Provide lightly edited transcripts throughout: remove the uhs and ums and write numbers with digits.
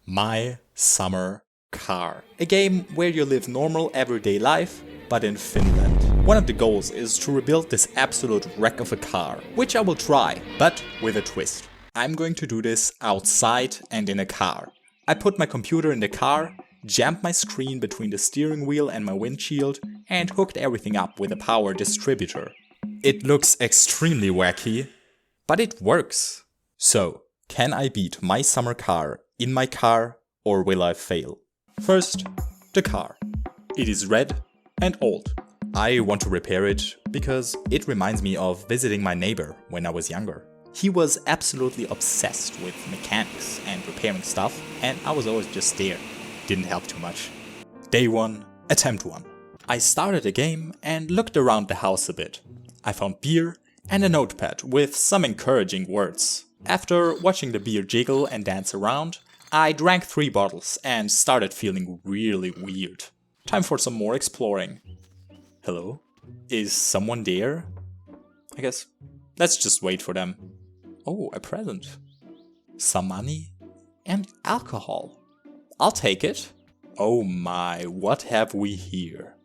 My Summer Car. A game where you live normal everyday life, but in Finland. One of the goals is to rebuild this absolute wreck of a car, which I will try, but with a twist. I'm going to do this outside and in a car. I put my computer in the car, jammed my screen between the steering wheel and my windshield, and hooked everything up with a power distributor. It looks extremely wacky, but it works. So, can I beat my summer car in my car, or will I fail? First, the car. It is red and old. I want to repair it because it reminds me of visiting my neighbor when I was younger. He was absolutely obsessed with mechanics and repairing stuff, and I was always just there. Didn't help too much. Day 1, attempt 1. I started the game and looked around the house a bit. I found beer and a notepad with some encouraging words. After watching the beer jiggle and dance around, I drank 3 bottles and started feeling really weird. Time for some more exploring. Hello? Is someone there? I guess let's just wait for them. Oh, a present. Some money and alcohol. I'll take it. Oh my, what have we here?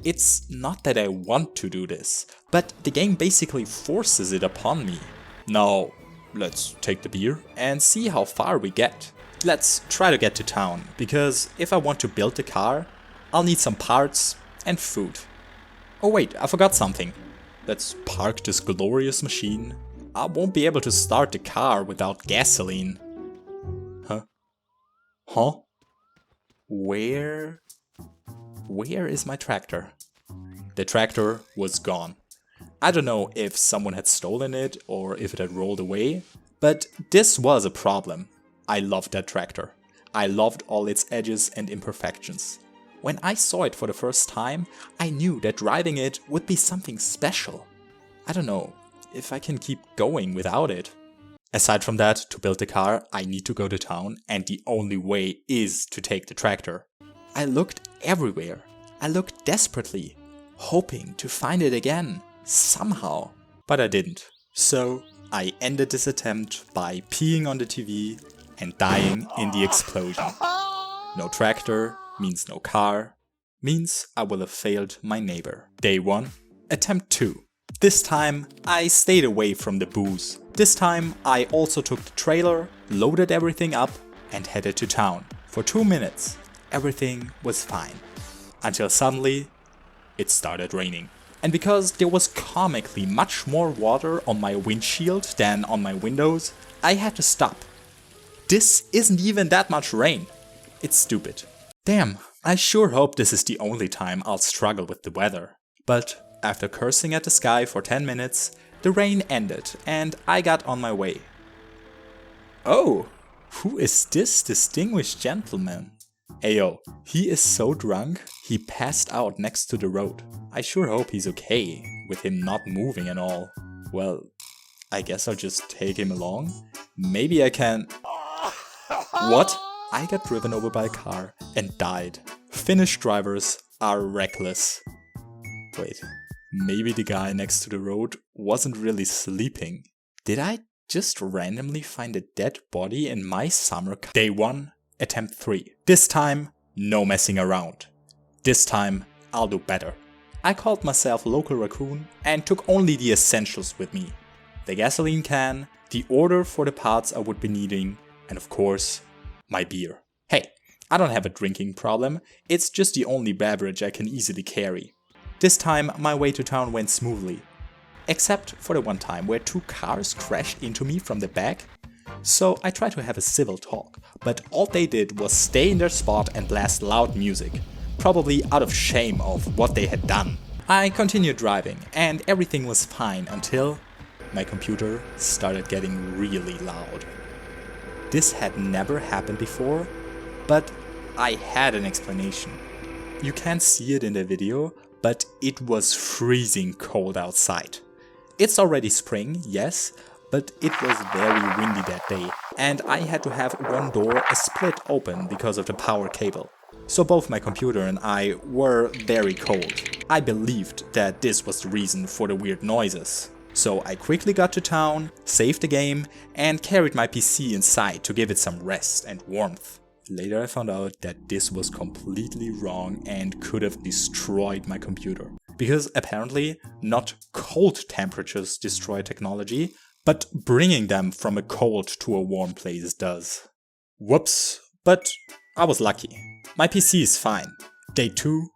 It's not that I want to do this, but the game basically forces it upon me. Now, let's take the beer and see how far we get. Let's try to get to town, because if I want to build the car, I'll need some parts and food. Oh wait, I forgot something. Let's park this glorious machine. I won't be able to start the car without gasoline. Huh? Where is my tractor? The tractor was gone. I don't know if someone had stolen it or if it had rolled away, but this was a problem. I loved that tractor. I loved all its edges and imperfections. When I saw it for the first time, I knew that driving it would be something special. I don't know if I can keep going without it. Aside from that, to build the car, I need to go to town, and the only way is to take the tractor. I looked everywhere. I looked desperately, hoping to find it again, somehow. But I didn't. So I ended this attempt by peeing on the TV and dying in the explosion. No tractor means no car, means I will have failed my neighbor. Day 1, attempt 2. This time I stayed away from the booze. This time I also took the trailer, loaded everything up and headed to town. For 2 minutes everything was fine. Until suddenly it started raining. And because there was comically much more water on my windshield than on my windows, I had to stop. This isn't even that much rain. It's stupid. Damn, I sure hope this is the only time I'll struggle with the weather. But after cursing at the sky for 10 minutes, the rain ended and I got on my way. Oh, who is this distinguished gentleman? Ayo, he is so drunk, he passed out next to the road. I sure hope he's okay, with him not moving and all. Well, I guess I'll just take him along. Maybe I can... What? I got driven over by a car and died. Finnish drivers are reckless. Wait, maybe the guy next to the road wasn't really sleeping. Did I just randomly find a dead body in my summer car? Day 1, attempt 3. This time, no messing around. This time, I'll do better. I called myself Local Raccoon and took only the essentials with me. The gasoline can, the order for the parts I would be needing, and of course, my beer. Hey, I don't have a drinking problem, it's just the only beverage I can easily carry. This time my way to town went smoothly. Except for the one time where 2 cars crashed into me from the back. So I tried to have a civil talk, but all they did was stay in their spot and blast loud music. Probably out of shame of what they had done. I continued driving and everything was fine until my computer started getting really loud. This had never happened before, but I had an explanation. You can't see it in the video, but it was freezing cold outside. It's already spring, yes, but it was very windy that day, and I had to have one door split open because of the power cable. So both my computer and I were very cold. I believed that this was the reason for the weird noises. So I quickly got to town, saved the game, and carried my PC inside to give it some rest and warmth. Later I found out that this was completely wrong and could have destroyed my computer. Because apparently not cold temperatures destroy technology, but bringing them from a cold to a warm place does. Whoops, but I was lucky. My PC is fine. Day 2,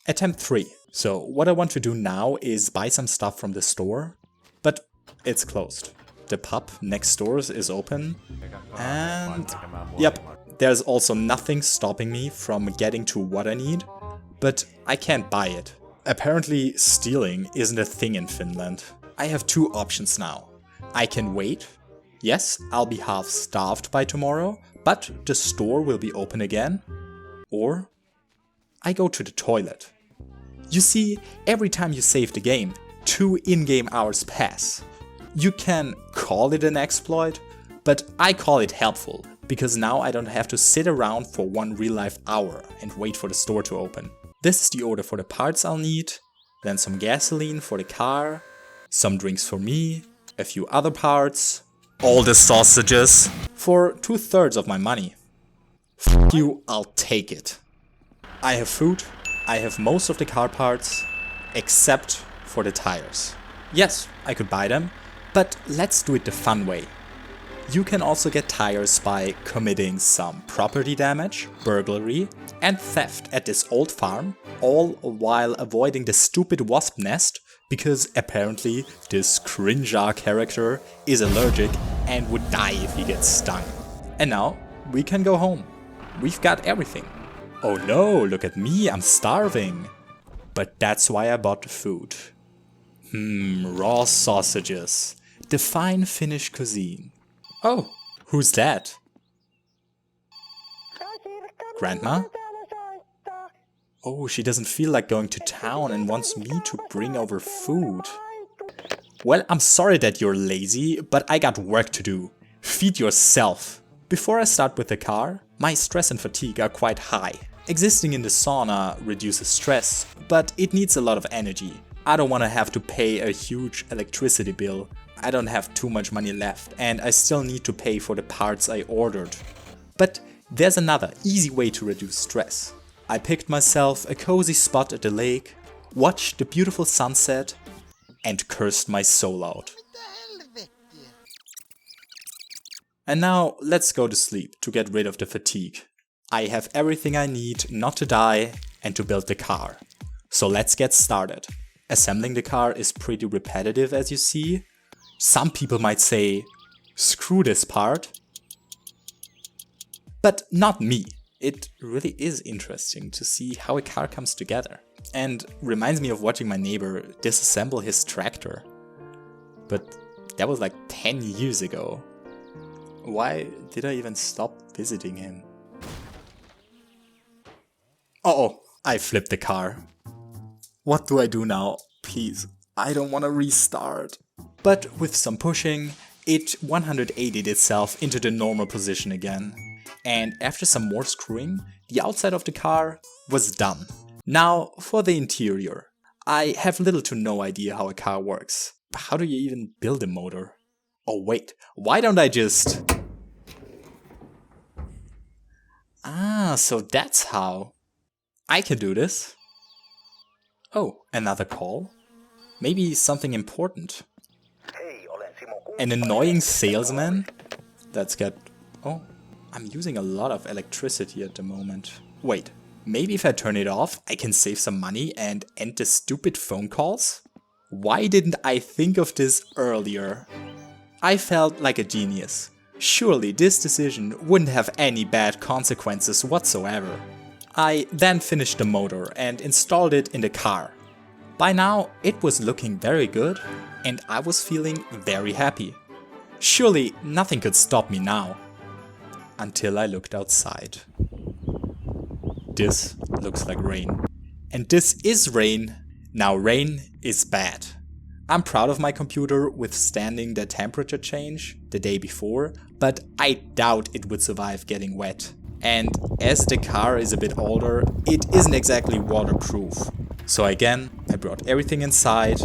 attempt 3. So what I want to do now is buy some stuff from the store, but it's closed. The pub next door is open, and yep, there's also nothing stopping me from getting to what I need, but I can't buy it. Apparently stealing isn't a thing in Finland. I have 2 options now. I can wait. Yes, I'll be half starved by tomorrow, but the store will be open again. Or I go to the toilet. You see, every time you save the game, 2 in-game hours pass. You can call it an exploit, but I call it helpful, because now I don't have to sit around for 1 real-life hour and wait for the store to open. This is the order for the parts I'll need, then some gasoline for the car, some drinks for me, a few other parts, all the sausages, for 2/3 of my money. F you, I'll take it. I have food, I have most of the car parts, except for the tires. Yes, I could buy them, but let's do it the fun way. You can also get tires by committing some property damage, burglary, and theft at this old farm, all while avoiding the stupid wasp nest, because apparently this cringe-ar character is allergic and would die if he gets stung. And now we can go home. We've got everything. Oh no, look at me, I'm starving. But that's why I bought the food. Raw sausages. The fine Finnish cuisine. Oh, who's that? Grandma? Oh, she doesn't feel like going to town and wants me to bring over food. Well, I'm sorry that you're lazy, but I got work to do. Feed yourself. Before I start with the car, my stress and fatigue are quite high. Existing in the sauna reduces stress, but it needs a lot of energy. I don't want to have to pay a huge electricity bill. I don't have too much money left, and I still need to pay for the parts I ordered. But there's another easy way to reduce stress. I picked myself a cozy spot at the lake, watched the beautiful sunset, and cursed my soul out. And now let's go to sleep to get rid of the fatigue. I have everything I need not to die and to build the car. So let's get started. Assembling the car is pretty repetitive, as you see. Some people might say, screw this part. But not me. It really is interesting to see how a car comes together. And reminds me of watching my neighbor disassemble his tractor. But that was like 10 years ago. Why did I even stop visiting him? Uh-oh, I flipped the car. What do I do now? Please, I don't want to restart. But with some pushing, it 180'd itself into the normal position again. And after some more screwing, the outside of the car was done. Now for the interior. I have little to no idea how a car works. How do you even build a motor? Oh wait, why don't I just... Ah, so that's how. I can do this. Oh, another call? Maybe something important. An annoying salesman? Let's get... Oh, I'm using a lot of electricity at the moment. Wait, maybe if I turn it off, I can save some money and end the stupid phone calls? Why didn't I think of this earlier? I felt like a genius. Surely this decision wouldn't have any bad consequences whatsoever. I then finished the motor and installed it in the car. By now it was looking very good and I was feeling very happy. Surely nothing could stop me now. Until I looked outside. This looks like rain. And this is rain. Now rain is bad. I'm proud of my computer withstanding the temperature change the day before, but I doubt it would survive getting wet. And as the car is a bit older, it isn't exactly waterproof. So again, I brought everything inside,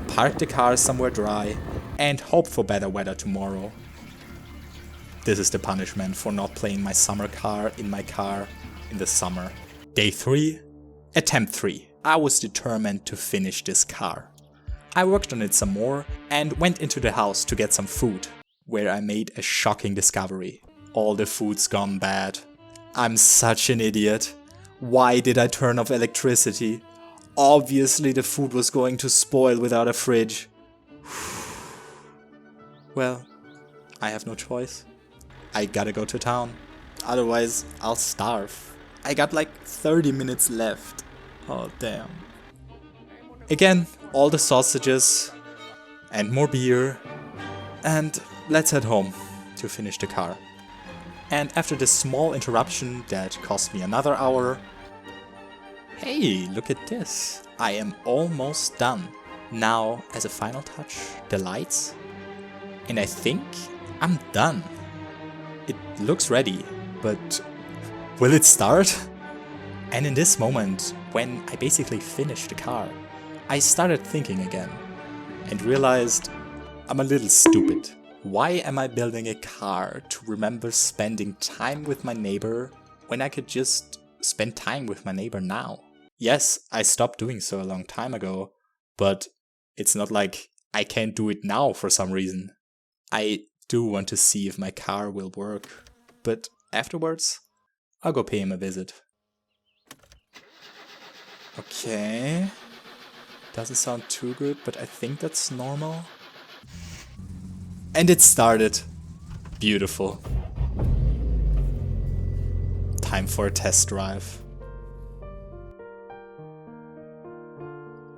parked the car somewhere dry, and hope for better weather tomorrow. This is the punishment for not playing my summer car in my car in the summer. Day 3, attempt 3. I was determined to finish this car. I worked on it some more and went into the house to get some food, where I made a shocking discovery. All the food's gone bad. I'm such an idiot. Why did I turn off electricity? Obviously the food was going to spoil without a fridge. Well, I have no choice. I gotta go to town. Otherwise, I'll starve. I got like 30 minutes left. Oh, damn. Again, all the sausages and more beer. And let's head home to finish the car. And after this small interruption that cost me another hour, hey, look at this. I am almost done. Now, as a final touch, the lights. And I think I'm done. It looks ready, but will it start? And in this moment, when I basically finished the car, I started thinking again and realized I'm a little stupid. Why am I building a car to remember spending time with my neighbor when I could just spend time with my neighbor now? Yes, I stopped doing so a long time ago, but it's not like I can't do it now for some reason. I do want to see if my car will work, but afterwards, I'll go pay him a visit. Okay, doesn't sound too good, but I think that's normal. And it started. Beautiful. Time for a test drive.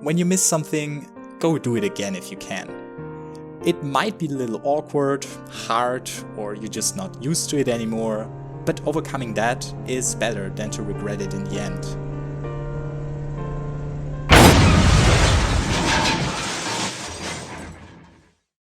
When you miss something, go do it again if you can. It might be a little awkward, hard, or you're just not used to it anymore, but overcoming that is better than to regret it in the end.